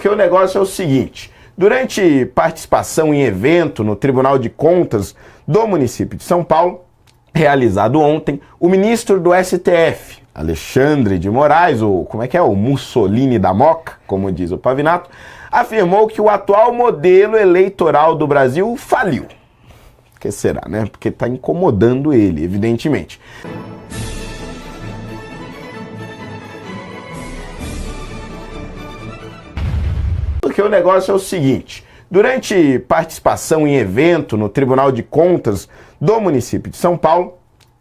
Porque o negócio é o seguinte: durante participação em evento no Tribunal de Contas do município de São Paulo, realizado ontem, o ministro do STF, Alexandre de Moraes, o Mussolini da Moca, como diz o Pavinato, afirmou que o atual modelo eleitoral do Brasil faliu. Por que será, né? Porque está incomodando ele, evidentemente. Porque o negócio é o seguinte: durante participação em evento no Tribunal de Contas do município de São Paulo,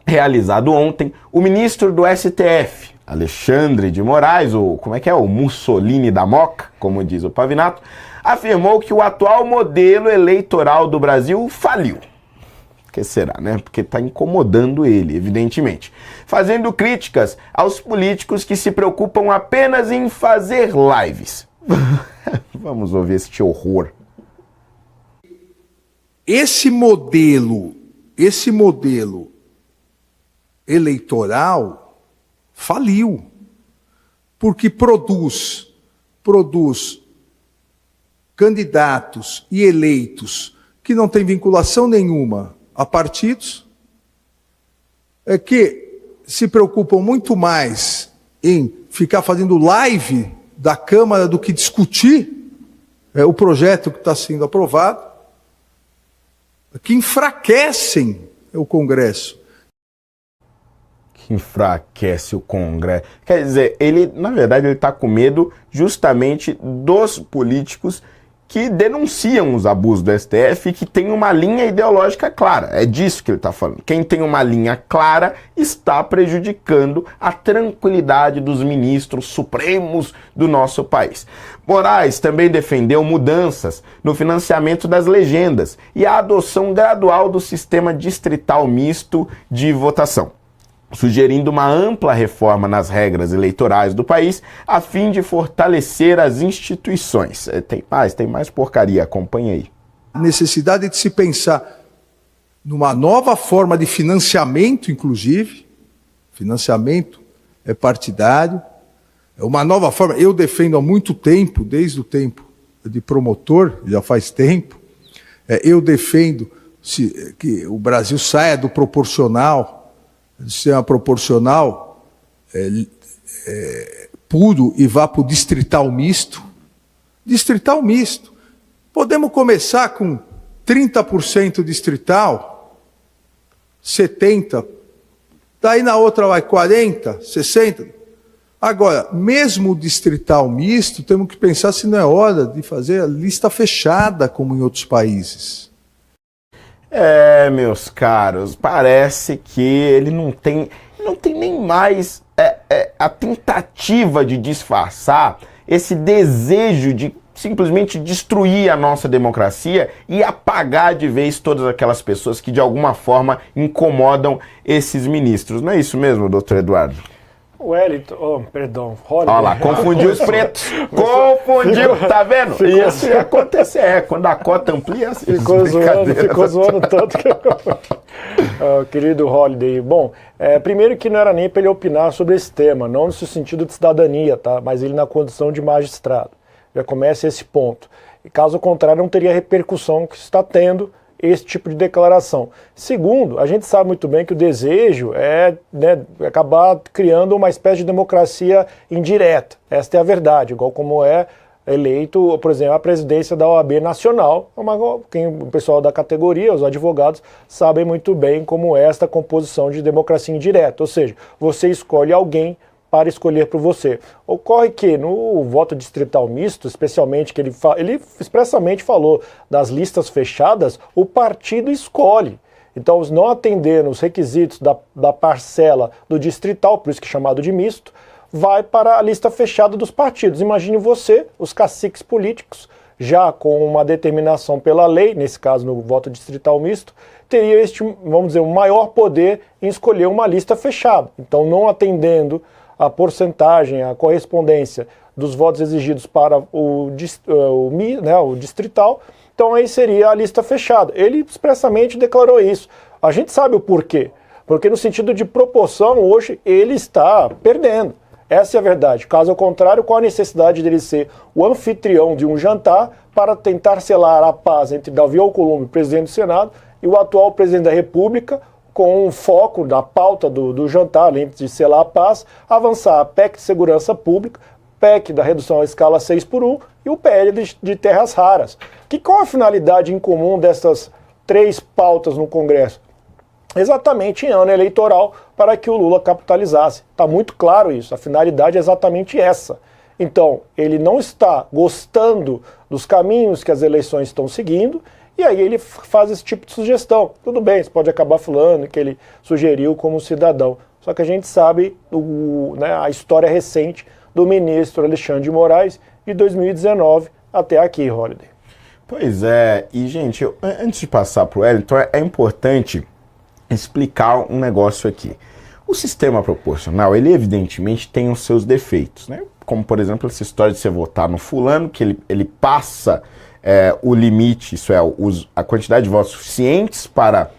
realizado ontem, o ministro do STF, Alexandre de Moraes, o Mussolini da Moca, como diz o Pavinato, afirmou que o atual modelo eleitoral do Brasil faliu. Por que será, né? Porque está incomodando ele, evidentemente. Fazendo críticas aos políticos que se preocupam apenas em fazer lives. Vamos ouvir este horror. Esse modelo eleitoral faliu, porque produz candidatos e eleitos que não têm vinculação nenhuma a partidos, que se preocupam muito mais em ficar fazendo live da Câmara do que discutir o projeto que está sendo aprovado, que enfraquecem o Congresso. Que enfraquece o Congresso. Quer dizer, na verdade, ele está com medo justamente dos políticos que denunciam os abusos do STF e que tem uma linha ideológica clara. É disso que ele está falando. Quem tem uma linha clara está prejudicando a tranquilidade dos ministros supremos do nosso país. Moraes também defendeu mudanças no financiamento das legendas e a adoção gradual do sistema distrital misto de votação, sugerindo uma ampla reforma nas regras eleitorais do país a fim de fortalecer as instituições. Tem mais porcaria, acompanha aí. A necessidade de se pensar numa nova forma de financiamento, inclusive, financiamento partidário, uma nova forma, eu defendo há muito tempo, desde o tempo de promotor, já faz tempo, eu defendo que o Brasil saia do proporcional, do sistema proporcional puro e vá para o distrital misto. Distrital misto. Podemos começar com 30% distrital, 70%, daí na outra vai 40%, 60%. Agora, mesmo o distrital misto, temos que pensar se não é hora de fazer a lista fechada, como em outros países. Meus caros, parece que ele não tem nem mais a tentativa de disfarçar esse desejo de simplesmente destruir a nossa democracia e apagar de vez todas aquelas pessoas que de alguma forma incomodam esses ministros. Não é isso mesmo, doutor Eduardo? Wellington, Holliday. Olha lá, confundiu os pretos. Confundiu, tá vendo? Isso ia acontecer, quando a cota amplia, ficou zoando tanto que querido Holliday. Bom, primeiro que não era nem para ele opinar sobre esse tema, não no sentido de cidadania, tá? Mas ele na condição de magistrado. Já começa esse ponto. E caso contrário, não teria a repercussão que está tendo esse tipo de declaração. Segundo, a gente sabe muito bem que o desejo é acabar criando uma espécie de democracia indireta. Esta é a verdade, igual como é eleito, por exemplo, a presidência da OAB Nacional. O pessoal da categoria, os advogados, sabem muito bem como é esta composição de democracia indireta. Ou seja, você escolhe alguém para escolher por você. Ocorre que no voto distrital misto, especialmente que ele expressamente falou das listas fechadas, o partido escolhe. Então, não atendendo os requisitos da parcela do distrital, por isso que é chamado de misto, vai para a lista fechada dos partidos. Imagine você, os caciques políticos, já com uma determinação pela lei, nesse caso no voto distrital misto, teria vamos dizer, um maior poder em escolher uma lista fechada. Então, não atendendo a porcentagem, a correspondência dos votos exigidos para o distrital, então aí seria a lista fechada. Ele expressamente declarou isso. A gente sabe o porquê. Porque no sentido de proporção, hoje ele está perdendo. Essa é a verdade. Caso contrário, qual a necessidade dele ser o anfitrião de um jantar para tentar selar a paz entre Davi Alcolumbre, presidente do Senado, e o atual presidente da República, com um foco na pauta do jantar, além de selar a paz, avançar a PEC de segurança pública, PEC da redução à escala 6x1 e o PL de terras raras. Qual a finalidade em comum dessas 3 pautas no Congresso? Exatamente em ano eleitoral para que o Lula capitalizasse. Está muito claro isso, a finalidade é exatamente essa. Então, ele não está gostando dos caminhos que as eleições estão seguindo, e aí ele faz esse tipo de sugestão. Tudo bem, você pode acabar falando que ele sugeriu como cidadão. Só que a gente sabe a história recente do ministro Alexandre de Moraes de 2019 até aqui, Holliday. Pois é, e gente, antes de passar para o Wellington, é importante explicar um negócio aqui. O sistema proporcional, ele evidentemente tem os seus defeitos, né? Como, por exemplo, essa história de você votar no fulano, que ele passa o limite, isso é, a quantidade de votos suficientes para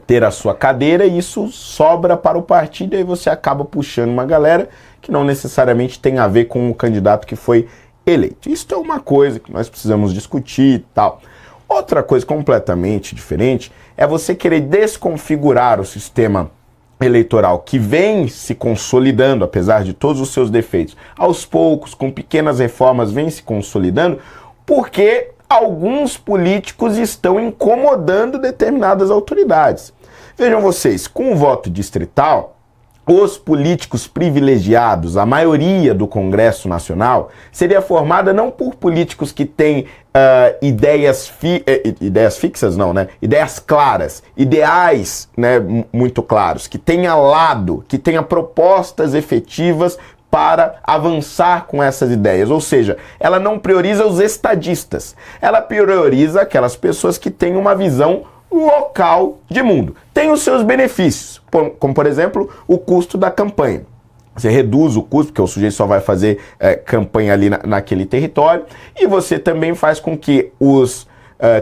ter a sua cadeira, e isso sobra para o partido, e aí você acaba puxando uma galera que não necessariamente tem a ver com o candidato que foi eleito. Isso é uma coisa que nós precisamos discutir e tal. Outra coisa completamente diferente é você querer desconfigurar o sistema eleitoral que vem se consolidando, apesar de todos os seus defeitos, aos poucos, com pequenas reformas, vem se consolidando, porque alguns políticos estão incomodando determinadas autoridades. Vejam vocês, com o voto distrital, os políticos privilegiados, a maioria do Congresso Nacional, seria formada não por políticos que têm ideias fixas, não, né? Ideias claras, ideais, né, muito claros, que tenha lado, que tenha propostas efetivas para avançar com essas ideias. Ou seja, ela não prioriza os estadistas, ela prioriza aquelas pessoas que têm uma visão local de mundo. Tem os seus benefícios, como por exemplo o custo da campanha. Você reduz o custo, porque o sujeito só vai fazer campanha ali naquele território, e você também faz com que os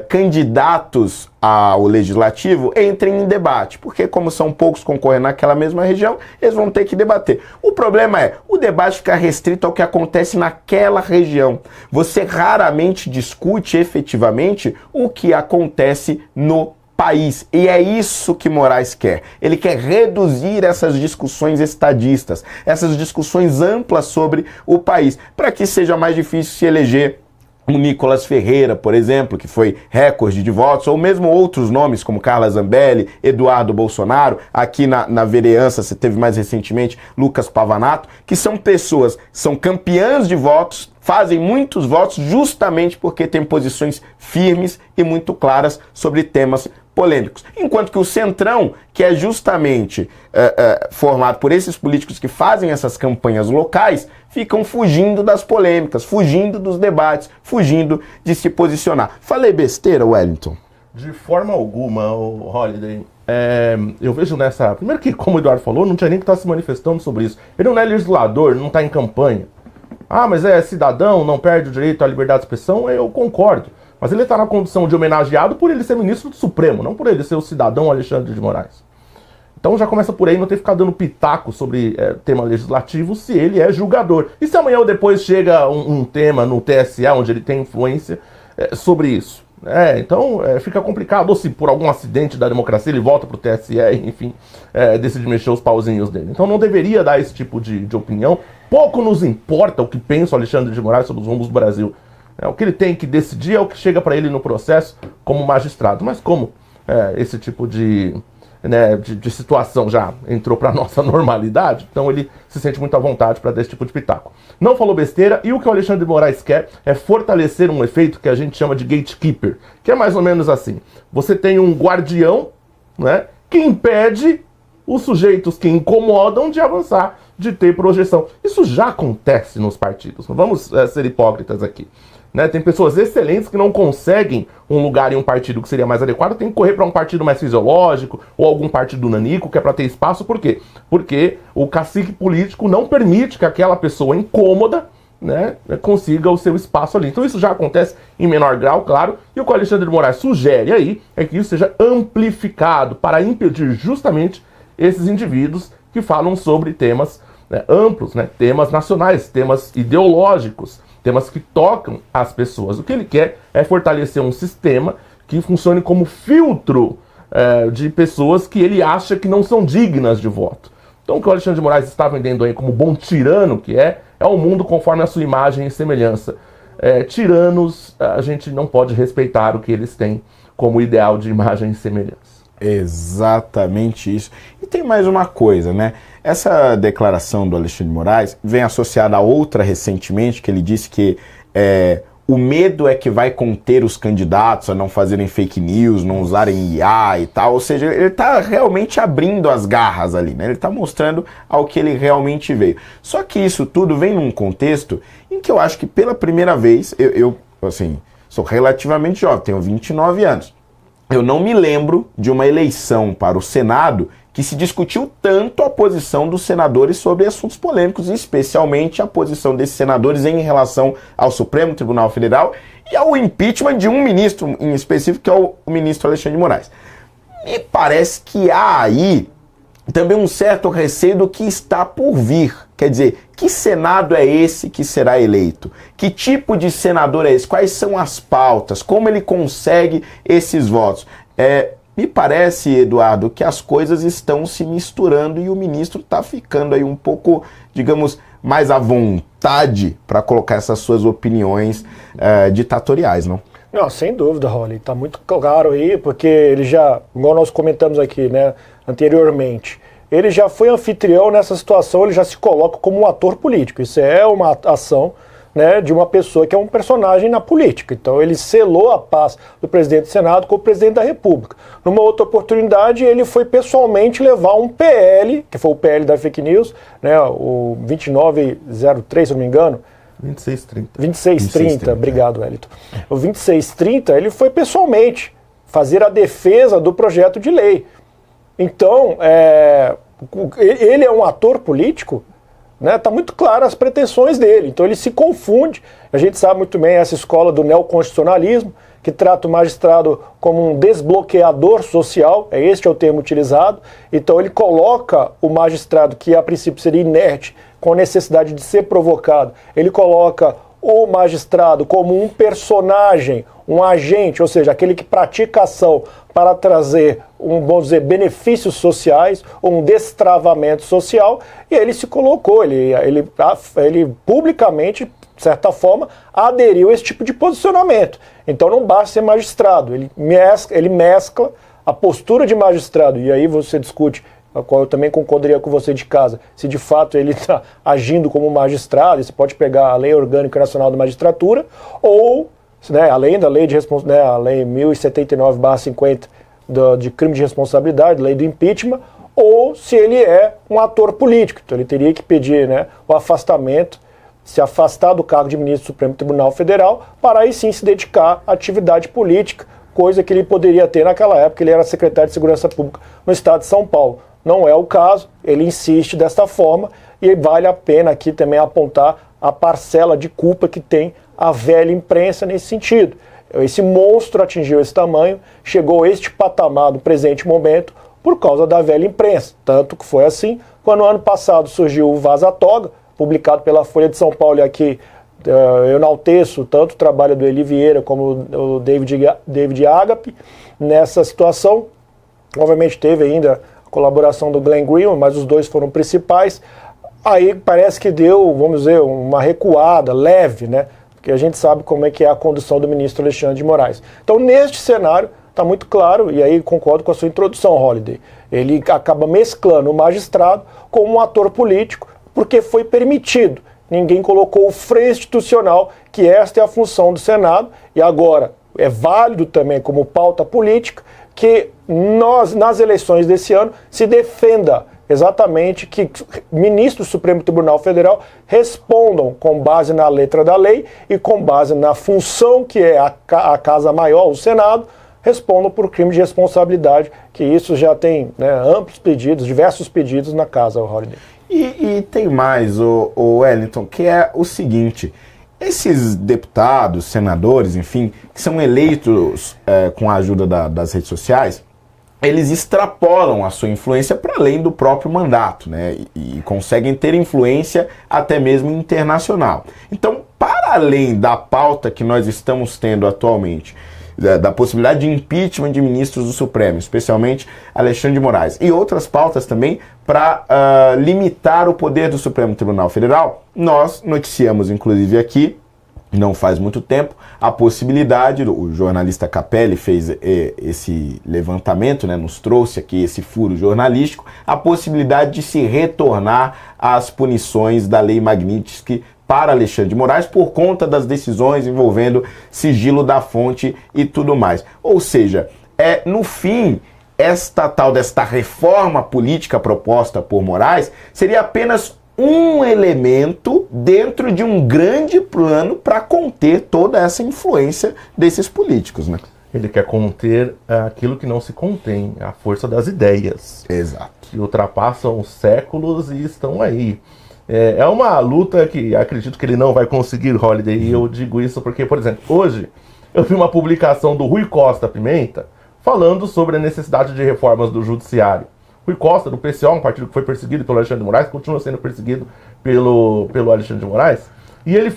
candidatos ao legislativo entrem em debate, porque como são poucos concorrendo naquela mesma região, eles vão ter que debater. O problema é, o debate fica restrito ao que acontece naquela região. Você raramente discute efetivamente o que acontece no país. E é isso que Moraes quer. Ele quer reduzir essas discussões estadistas, essas discussões amplas sobre o país, para que seja mais difícil se eleger o Nicolas Ferreira, por exemplo, que foi recorde de votos, ou mesmo outros nomes como Carla Zambelli, Eduardo Bolsonaro, aqui na vereança você teve mais recentemente Lucas Pavanato, que são pessoas, são campeãs de votos, fazem muitos votos justamente porque têm posições firmes e muito claras sobre temas polêmicos. Enquanto que o Centrão, que é justamente formado por esses políticos que fazem essas campanhas locais, ficam fugindo das polêmicas, fugindo dos debates, fugindo de se posicionar. Falei besteira, Wellington? De forma alguma, Holliday. Eu vejo nessa... Primeiro que, como o Eduardo falou, não tinha nem que estar se manifestando sobre isso. Ele não é legislador, não está em campanha. Ah, mas é cidadão, não perde o direito à liberdade de expressão, eu concordo. Mas ele está na condição de homenageado por ele ser ministro do Supremo, não por ele ser o cidadão Alexandre de Moraes. Então já começa por aí, não ter que ficar dando pitaco sobre tema legislativo se ele é julgador. E se amanhã ou depois chega um tema no TSE, onde ele tem influência sobre isso? Então fica complicado, ou se por algum acidente da democracia ele volta pro TSE, enfim, decide mexer os pauzinhos dele. Então não deveria dar esse tipo de opinião. Pouco nos importa o que pensa o Alexandre de Moraes sobre os rumos do Brasil. O que ele tem que decidir é o que chega para ele no processo como magistrado. Mas como esse tipo de situação já entrou para nossa normalidade, então ele se sente muito à vontade para dar esse tipo de pitaco. Não falou besteira, e o que o Alexandre de Moraes quer é fortalecer um efeito que a gente chama de gatekeeper, que é mais ou menos assim. Você tem um guardião, né, que impede os sujeitos que incomodam de avançar, de ter projeção. Isso já acontece nos partidos, não vamos ser hipócritas aqui. Tem pessoas excelentes que não conseguem um lugar em um partido que seria mais adequado, tem que correr para um partido mais fisiológico ou algum partido nanico que é para ter espaço. Por quê? Porque o cacique político não permite que aquela pessoa incômoda consiga o seu espaço ali. Então isso já acontece em menor grau, claro, e o que o Alexandre de Moraes sugere aí é que isso seja amplificado para impedir justamente esses indivíduos que falam sobre temas né, amplos, né, temas nacionais, temas ideológicos, temas que tocam as pessoas. O que ele quer é fortalecer um sistema que funcione como filtro de pessoas que ele acha que não são dignas de voto. Então o que o Alexandre de Moraes está vendendo aí como bom tirano que é um mundo conforme a sua imagem e semelhança. Tiranos, a gente não pode respeitar o que eles têm como ideal de imagem e semelhança. Exatamente isso. E tem mais uma coisa, né? Essa declaração do Alexandre de Moraes vem associada a outra recentemente, que ele disse que o medo é que vai conter os candidatos a não fazerem fake news, não usarem IA e tal. Ou seja, ele está realmente abrindo as garras ali, né? Ele está mostrando ao que ele realmente veio. Só que isso tudo vem num contexto em que eu acho que pela primeira vez, eu assim, sou relativamente jovem, tenho 29 anos. Eu não me lembro de uma eleição para o Senado que se discutiu tanto a posição dos senadores sobre assuntos polêmicos, especialmente a posição desses senadores em relação ao Supremo Tribunal Federal e ao impeachment de um ministro em específico, que é o ministro Alexandre de Moraes. Me parece que há aí também um certo receio do que está por vir. Quer dizer, que Senado é esse que será eleito? Que tipo de senador é esse? Quais são as pautas? Como ele consegue esses votos? Me parece, Eduardo, que as coisas estão se misturando e o ministro está ficando aí um pouco, digamos, mais à vontade para colocar essas suas opiniões ditatoriais, não? Não, sem dúvida, Rolly. Está muito claro aí, porque ele já, igual nós comentamos aqui, né, anteriormente, ele já foi anfitrião nessa situação, ele já se coloca como um ator político. Isso é uma ação, né, de uma pessoa que é um personagem na política. Então ele selou a paz do presidente do Senado com o presidente da República. Numa outra oportunidade, ele foi pessoalmente levar um PL, que foi o PL da fake news, né, o 2903, se não me engano, 2630, obrigado, Wellington. O 2630, ele foi pessoalmente fazer a defesa do projeto de lei. Então, ele é um ator político, né? Tá muito claro as pretensões dele. Então ele se confunde. A gente sabe muito bem essa escola do neoconstitucionalismo, que trata o magistrado como um desbloqueador social, este é o termo utilizado. Então ele coloca o magistrado, que a princípio seria inerte, com necessidade de ser provocado, ele coloca o magistrado como um personagem, um agente, ou seja, aquele que pratica ação para trazer, vamos dizer, benefícios sociais, ou um destravamento social, e ele se colocou, ele publicamente, de certa forma, aderiu a esse tipo de posicionamento. Então não basta ser magistrado, ele mescla a postura de magistrado, e aí você discute, a qual eu também concordaria com você de casa, se de fato ele está agindo como magistrado, e você pode pegar a Lei Orgânica Nacional da Magistratura, ou, né, além da lei de a lei 1079/50 de crime de responsabilidade, lei do impeachment, ou se ele é um ator político. Então ele teria que pedir, né, o afastamento, se afastar do cargo de ministro do Supremo Tribunal Federal, para aí sim se dedicar à atividade política, coisa que ele poderia ter naquela época, ele era secretário de Segurança Pública no estado de São Paulo. Não é o caso, ele insiste desta forma, e vale a pena aqui também apontar a parcela de culpa que tem a velha imprensa nesse sentido. Esse monstro atingiu esse tamanho, chegou a este patamar no presente momento por causa da velha imprensa. Tanto que foi assim, quando no ano passado surgiu o Vaza Toga, publicado pela Folha de São Paulo, e aqui eu enalteço tanto o trabalho do Eli Vieira como o David Agape nessa situação. Obviamente teve ainda a colaboração do Glenn Greenwald, mas os dois foram principais. Aí parece que deu, vamos dizer, uma recuada leve, né? Porque a gente sabe como é que é a condução do ministro Alexandre de Moraes. Então, neste cenário, está muito claro, e aí concordo com a sua introdução, Holliday, ele acaba mesclando o magistrado com um ator político, porque foi permitido. Ninguém colocou o freio institucional, que esta é a função do Senado, e agora é válido também como pauta política que nós, nas eleições desse ano, se defenda exatamente que ministros do Supremo Tribunal Federal respondam com base na letra da lei e com base na função que é a Casa Maior, o Senado, respondam por crime de responsabilidade, que isso já tem, né, amplos pedidos, diversos pedidos na Casa, Holiday. E tem mais, o Wellington, que é o seguinte: esses deputados, senadores, enfim, que são eleitos com a ajuda das redes sociais, eles extrapolam a sua influência para além do próprio mandato, né? E conseguem ter influência até mesmo internacional. Então, para além da pauta que nós estamos tendo atualmente, da possibilidade de impeachment de ministros do Supremo, especialmente Alexandre de Moraes, e outras pautas também para limitar o poder do Supremo Tribunal Federal, nós noticiamos, inclusive aqui, não faz muito tempo, a possibilidade, o jornalista Capelli fez esse levantamento, né, nos trouxe aqui esse furo jornalístico, a possibilidade de se retornar às punições da Lei Magnitsky para Alexandre de Moraes por conta das decisões envolvendo sigilo da fonte e tudo mais. Ou seja, no fim, desta reforma política proposta por Moraes seria apenas um elemento dentro de um grande plano para conter toda essa influência desses políticos, né? Ele quer conter aquilo que não se contém, a força das ideias. Exato. Que ultrapassam os séculos e estão aí. É uma luta que acredito que ele não vai conseguir, Holliday, e eu digo isso porque, por exemplo, hoje eu vi uma publicação do Rui Costa Pimenta falando sobre a necessidade de reformas do judiciário. Rui Costa, do PCO, um partido que foi perseguido pelo Alexandre de Moraes, continua sendo perseguido pelo Alexandre de Moraes, e ele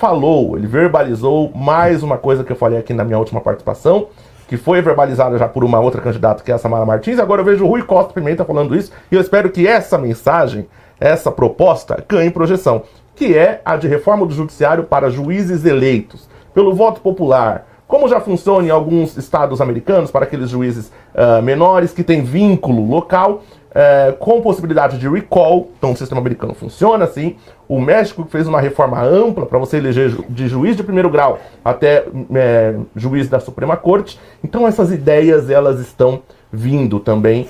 verbalizou mais uma coisa que eu falei aqui na minha última participação, que foi verbalizada já por uma outra candidata, que é a Samara Martins. Agora eu vejo o Rui Costa Pimenta falando isso, e eu espero que essa mensagem, essa proposta, ganhe projeção, que é a de reforma do judiciário para juízes eleitos pelo voto popular, como já funciona em alguns estados americanos, para aqueles juízes menores que têm vínculo local, com possibilidade de recall. Então o sistema americano funciona assim. O México fez uma reforma ampla para você eleger de juiz de primeiro grau até juiz da Suprema Corte. Então essas ideias, elas estão vindo também,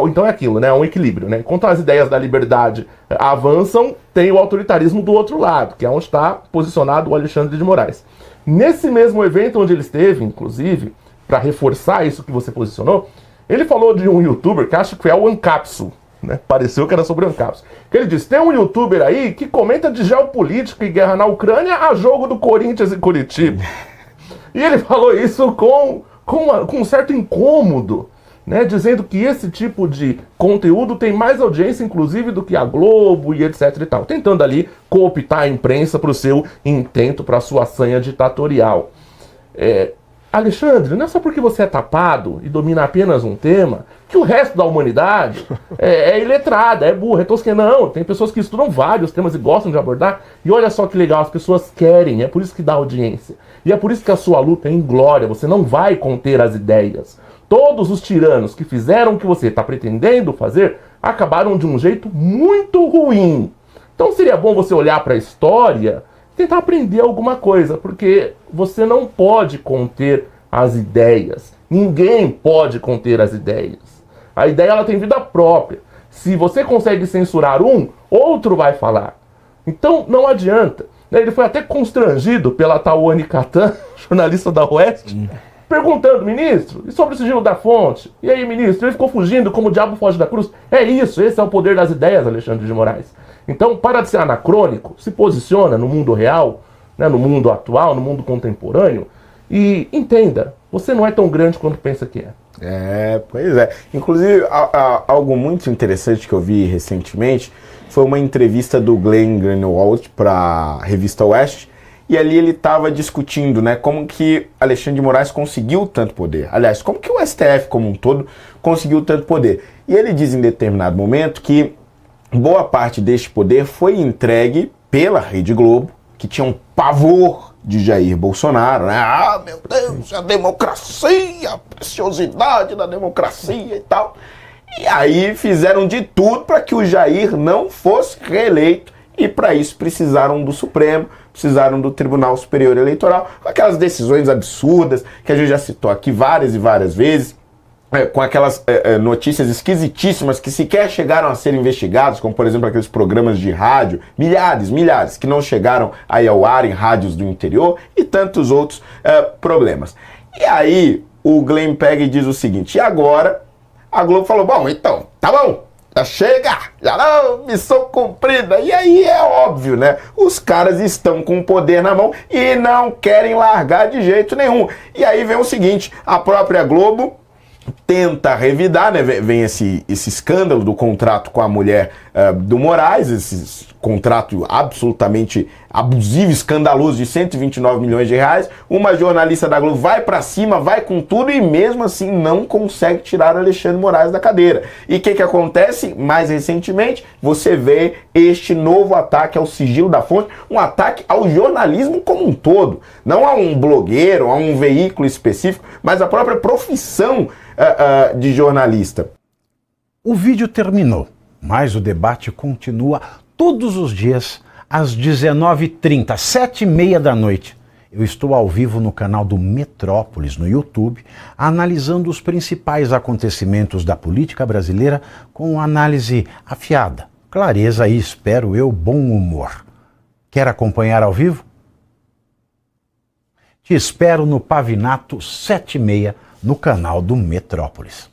então é aquilo, né? É um equilíbrio, né? Enquanto as ideias da liberdade avançam, tem o autoritarismo do outro lado, que é onde está posicionado o Alexandre de Moraes. Nesse mesmo evento onde ele esteve, inclusive, para reforçar isso que você posicionou, ele falou de um youtuber que acho que é o Ancapsu, né? Pareceu que era sobre o Ancapsu. Que ele disse, tem um youtuber aí que comenta de geopolítica e guerra na Ucrânia a jogo do Corinthians e Curitiba. E ele falou isso com um certo incômodo, né, dizendo que esse tipo de conteúdo tem mais audiência, inclusive, do que a Globo e etc e tal, tentando ali cooptar a imprensa para o seu intento, para a sua sanha ditatorial. Alexandre, não é só porque você é tapado e domina apenas um tema que o resto da humanidade é iletrada, é burra, é tosca. Não, tem pessoas que estudam vários temas e gostam de abordar, e olha só que legal, as pessoas querem, é por isso que dá audiência. E é por isso que a sua luta é inglória, você não vai conter as ideias. Todos os tiranos que fizeram o que você está pretendendo fazer acabaram de um jeito muito ruim. Então seria bom você olhar para a história e tentar aprender alguma coisa, porque você não pode conter as ideias. Ninguém pode conter as ideias. A ideia, ela tem vida própria. Se você consegue censurar um, outro vai falar. Então não adianta. Ele foi até constrangido pela Tawane Catan, jornalista da Oeste, perguntando, ministro, e sobre o sigilo da fonte? E aí, ministro, ele ficou fugindo como o diabo foge da cruz? É isso, esse é o poder das ideias, Alexandre de Moraes. Então, para de ser anacrônico, se posiciona no mundo real, né, no mundo atual, no mundo contemporâneo, e entenda, você não é tão grande quanto pensa que é. Pois é. Inclusive, algo muito interessante que eu vi recentemente foi uma entrevista do Glenn Greenwald para a revista Oeste, e ali ele estava discutindo, né, como que Alexandre de Moraes conseguiu tanto poder. Aliás, como que o STF como um todo conseguiu tanto poder. E ele diz em determinado momento que boa parte deste poder foi entregue pela Rede Globo, que tinha um pavor de Jair Bolsonaro, né? Ah, meu Deus, a democracia, a preciosidade da democracia e tal. E aí fizeram de tudo para que o Jair não fosse reeleito, e para isso precisaram do Supremo, precisaram do Tribunal Superior Eleitoral, com aquelas decisões absurdas que a gente já citou aqui várias e várias vezes, com aquelas notícias esquisitíssimas que sequer chegaram a ser investigadas, como por exemplo aqueles programas de rádio, milhares, que não chegaram aí ao ar em rádios do interior, e tantos outros problemas. E aí o Glenn pega e diz o seguinte, e agora a Globo falou, bom, então, tá bom, já chega, já não, missão cumprida. E aí é óbvio, né? Os caras estão com o poder na mão e não querem largar de jeito nenhum. E aí vem o seguinte, a própria Globo tenta revidar, né? Vem esse escândalo do contrato com a mulher do Moraes, esse contrato absolutamente abusivo, escandaloso de 129 milhões de reais. Uma jornalista da Globo vai pra cima, vai com tudo e mesmo assim não consegue tirar o Alexandre Moraes da cadeira. E o que acontece? Mais recentemente, você vê este novo ataque ao sigilo da fonte, um ataque ao jornalismo como um todo. Não a um blogueiro, a um veículo específico, mas a própria profissão de jornalista. O vídeo terminou, mas o debate continua todos os dias às 19h30, 7h30 da noite. Eu estou ao vivo no canal do Metrópolis, no YouTube, analisando os principais acontecimentos da política brasileira com análise afiada, clareza e, espero eu, bom humor. Quer acompanhar ao vivo? Te espero no Pavinato 7h30 no canal do Metrópolis.